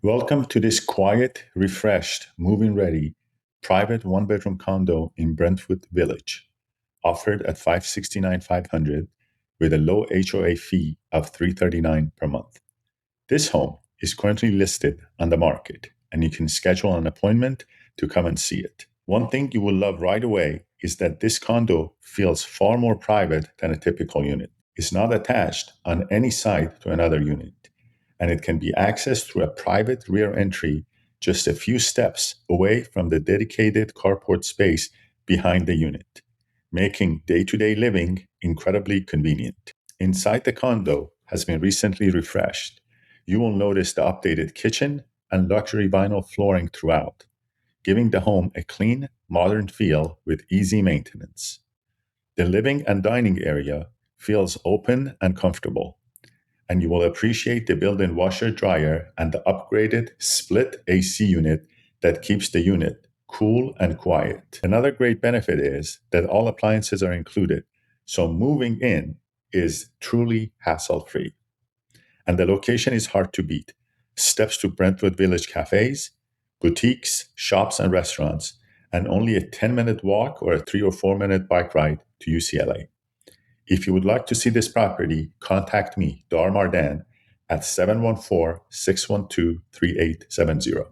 Welcome to this quiet, refreshed, move-in ready, private one-bedroom condo in Brentwood Village, offered at $569,500 with a low HOA fee of $339 per month. This home is currently listed on the market, and you can schedule an appointment to come and see it. One thing you will love right away is that this condo feels far more private than a typical unit. It's not attached on any side to another unit, and it can be accessed through a private rear entry just a few steps away from the dedicated carport space behind the unit, making day-to-day living incredibly convenient. Inside the condo has been recently refreshed. You will notice the updated kitchen and luxury vinyl flooring throughout, giving the home a clean, modern feel with easy maintenance. The living and dining area feels open and comfortable, and you will appreciate the built-in washer dryer and the upgraded split AC unit that keeps the unit cool and quiet. Another great benefit is that all appliances are included, so moving in is truly hassle-free. And the location is hard to beat. Steps to Brentwood Village cafes, boutiques, shops, and restaurants, and only a 10-minute walk or a 3 or 4 minute bike ride to UCLA. If you would like to see this property, contact me, Dar Mardan, at 714-612-3870.